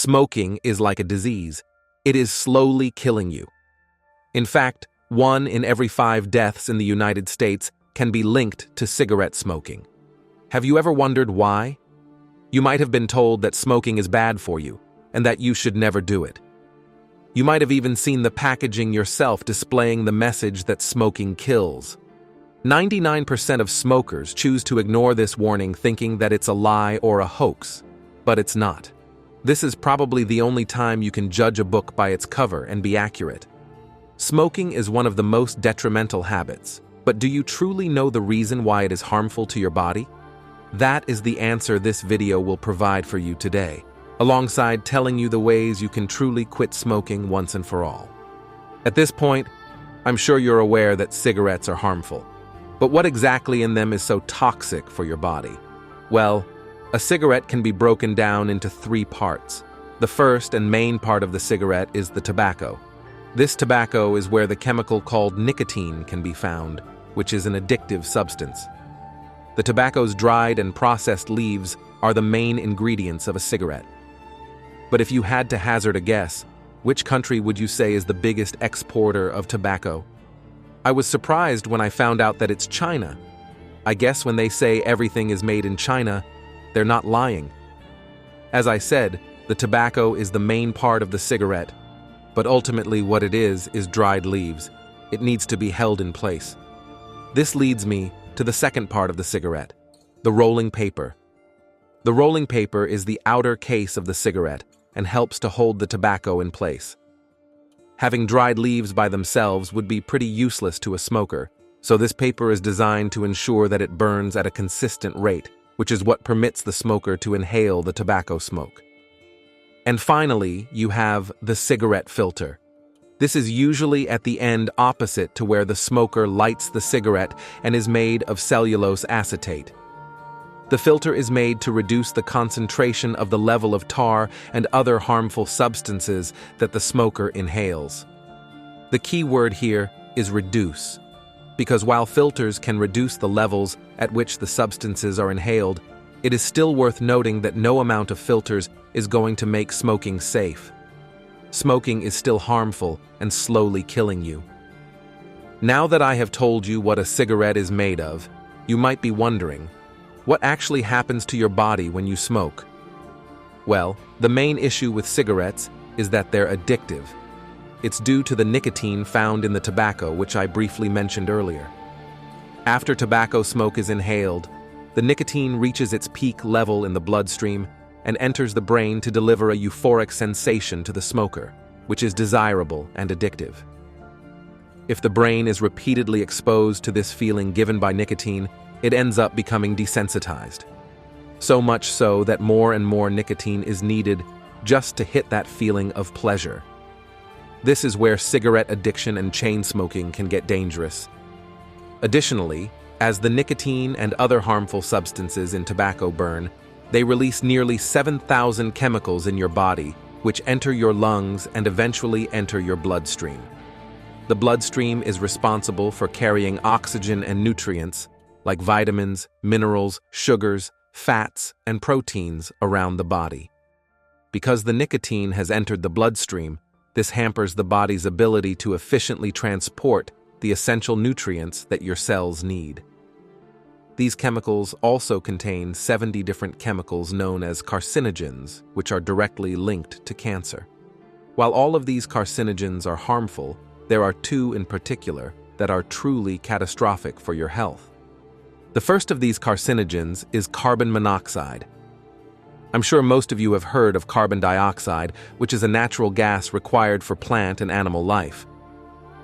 Smoking is like a disease. It is slowly killing you. In fact, 1 in every 5 deaths in the United States can be linked to cigarette smoking. Have you ever wondered why? You might have been told that smoking is bad for you and that you should never do it. You might have even seen the packaging yourself displaying the message that smoking kills. 99% of smokers choose to ignore this warning thinking that it's a lie or a hoax, but it's not. This is probably the only time you can judge a book by its cover and be accurate. Smoking is one of the most detrimental habits, but do you truly know the reason why it is harmful to your body? That is the answer this video will provide for you today, alongside telling you the ways you can truly quit smoking once and for all. At this point, I'm sure you're aware that cigarettes are harmful. But what exactly in them is so toxic for your body? Well, a cigarette can be broken down into 3 parts. The first and main part of the cigarette is the tobacco. This tobacco is where the chemical called nicotine can be found, which is an addictive substance. The tobacco's dried and processed leaves are the main ingredients of a cigarette. But if you had to hazard a guess, which country would you say is the biggest exporter of tobacco? I was surprised when I found out that it's China. I guess when they say everything is made in China, they're not lying. As I said, the tobacco is the main part of the cigarette, but ultimately what it is dried leaves. It needs to be held in place. This leads me to the second part of the cigarette, the rolling paper. The rolling paper is the outer case of the cigarette and helps to hold the tobacco in place. Having dried leaves by themselves would be pretty useless to a smoker, so this paper is designed to ensure that it burns at a consistent rate, which is what permits the smoker to inhale the tobacco smoke. And finally, you have the cigarette filter. This is usually at the end opposite to where the smoker lights the cigarette and is made of cellulose acetate. The filter is made to reduce the concentration of the level of tar and other harmful substances that the smoker inhales. The key word here is reduce, because while filters can reduce the levels at which the substances are inhaled, it is still worth noting that no amount of filters is going to make smoking safe. Smoking is still harmful and slowly killing you. Now that I have told you what a cigarette is made of, you might be wondering, what actually happens to your body when you smoke? Well, the main issue with cigarettes is that they're addictive. It's due to the nicotine found in the tobacco, which I briefly mentioned earlier. After tobacco smoke is inhaled, the nicotine reaches its peak level in the bloodstream and enters the brain to deliver a euphoric sensation to the smoker, which is desirable and addictive. If the brain is repeatedly exposed to this feeling given by nicotine, it ends up becoming desensitized. So much so that more and more nicotine is needed just to hit that feeling of pleasure. This is where cigarette addiction and chain smoking can get dangerous. Additionally, as the nicotine and other harmful substances in tobacco burn, they release nearly 7,000 chemicals in your body, which enter your lungs and eventually enter your bloodstream. The bloodstream is responsible for carrying oxygen and nutrients, like vitamins, minerals, sugars, fats, and proteins around the body. Because the nicotine has entered the bloodstream, this hampers the body's ability to efficiently transport the essential nutrients that your cells need. These chemicals also contain 70 different chemicals known as carcinogens, which are directly linked to cancer. While all of these carcinogens are harmful, there are 2 in particular that are truly catastrophic for your health. The first of these carcinogens is carbon monoxide. I'm sure most of you have heard of carbon dioxide, which is a natural gas required for plant and animal life.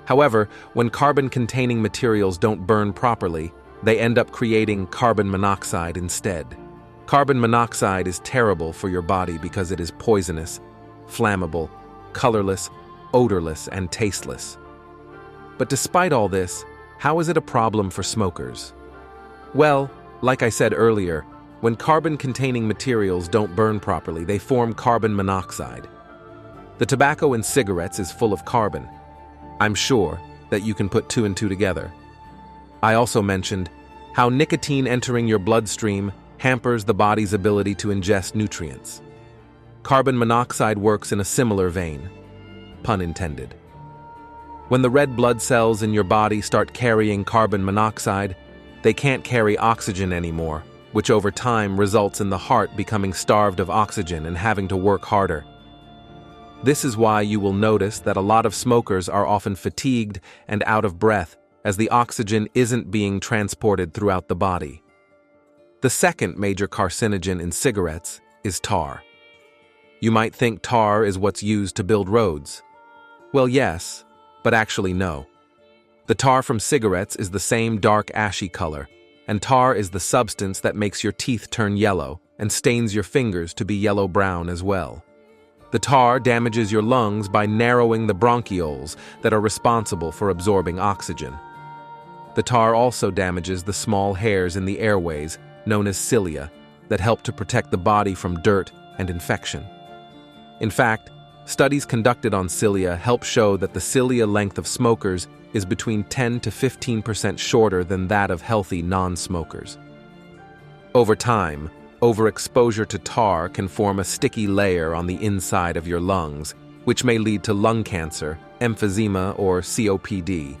However, when carbon-containing materials don't burn properly, they end up creating carbon monoxide instead. Carbon monoxide is terrible for your body because it is poisonous, flammable, colorless, odorless, and tasteless. But despite all this, how is it a problem for smokers? Well, like I said earlier, when carbon-containing materials don't burn properly, they form carbon monoxide. The tobacco in cigarettes is full of carbon. I'm sure that you can put 2 and 2 together. I also mentioned how nicotine entering your bloodstream hampers the body's ability to ingest nutrients. Carbon monoxide works in a similar vein. Pun intended. When the red blood cells in your body start carrying carbon monoxide, they can't carry oxygen anymore, which over time results in the heart becoming starved of oxygen and having to work harder. This is why you will notice that a lot of smokers are often fatigued and out of breath, as the oxygen isn't being transported throughout the body. The second major carcinogen in cigarettes is tar. You might think tar is what's used to build roads. Well, yes, but actually no. The tar from cigarettes is the same dark ashy color, and tar is the substance that makes your teeth turn yellow and stains your fingers to be yellow-brown as well. The tar damages your lungs by narrowing the bronchioles that are responsible for absorbing oxygen. The tar also damages the small hairs in the airways, known as cilia, that help to protect the body from dirt and infection. In fact, studies conducted on cilia help show that the cilia length of smokers is between 10 to 15% shorter than that of healthy non-smokers. Over time, overexposure to tar can form a sticky layer on the inside of your lungs, which may lead to lung cancer, emphysema, or COPD.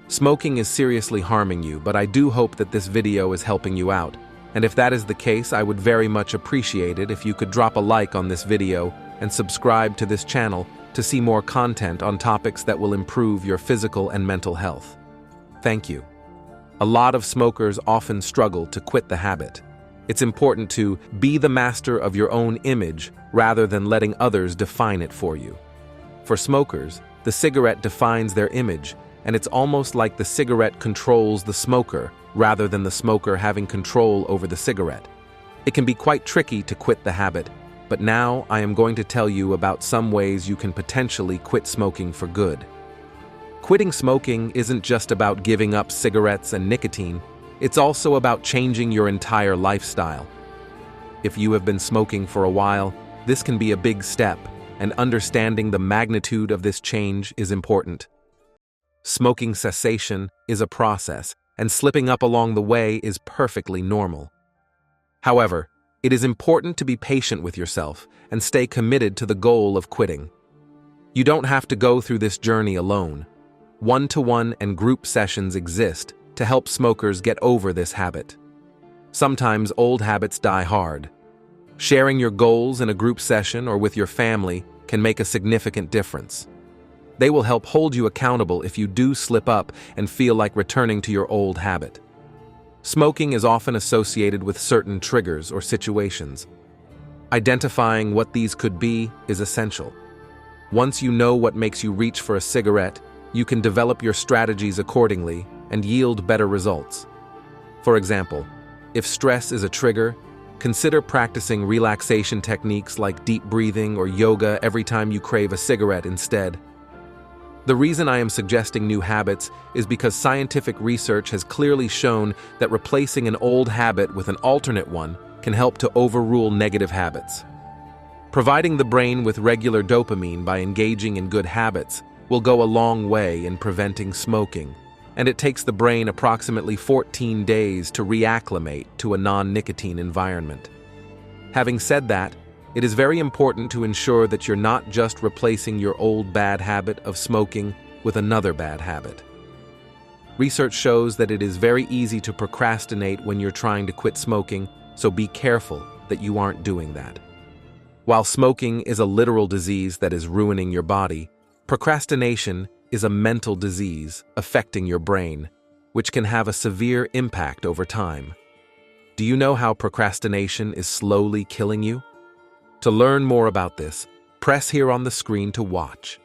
Smoking is seriously harming you, but I do hope that this video is helping you out. And if that is the case, I would very much appreciate it if you could drop a like on this video and subscribe to this channel to see more content on topics that will improve your physical and mental health. Thank you. A lot of smokers often struggle to quit the habit. It's important to be the master of your own image rather than letting others define it for you. For smokers, the cigarette defines their image, and it's almost like the cigarette controls the smoker rather than the smoker having control over the cigarette. It can be quite tricky to quit the habit, but now I am going to tell you about some ways you can potentially quit smoking for good. Quitting smoking isn't just about giving up cigarettes and nicotine. It's also about changing your entire lifestyle. If you have been smoking for a while, this can be a big step, and understanding the magnitude of this change is important. Smoking cessation is a process, and slipping up along the way is perfectly normal. However, it is important to be patient with yourself and stay committed to the goal of quitting. You don't have to go through this journey alone. One-to-one and group sessions exist to help smokers get over this habit. Sometimes old habits die hard. Sharing your goals in a group session or with your family can make a significant difference. They will help hold you accountable if you do slip up and feel like returning to your old habit. Smoking is often associated with certain triggers or situations. Identifying what these could be is essential. Once you know what makes you reach for a cigarette, you can develop your strategies accordingly and yield better results. For example, if stress is a trigger, consider practicing relaxation techniques like deep breathing or yoga every time you crave a cigarette instead. The reason I am suggesting new habits is because scientific research has clearly shown that replacing an old habit with an alternate one can help to overrule negative habits. Providing the brain with regular dopamine by engaging in good habits will go a long way in preventing smoking, and it takes the brain approximately 14 days to reacclimate to a non-nicotine environment. Having said that, it is very important to ensure that you're not just replacing your old bad habit of smoking with another bad habit. Research shows that it is very easy to procrastinate when you're trying to quit smoking, so be careful that you aren't doing that. While smoking is a literal disease that is ruining your body, procrastination is a mental disease affecting your brain, which can have a severe impact over time. Do you know how procrastination is slowly killing you? To learn more about this, press here on the screen to watch.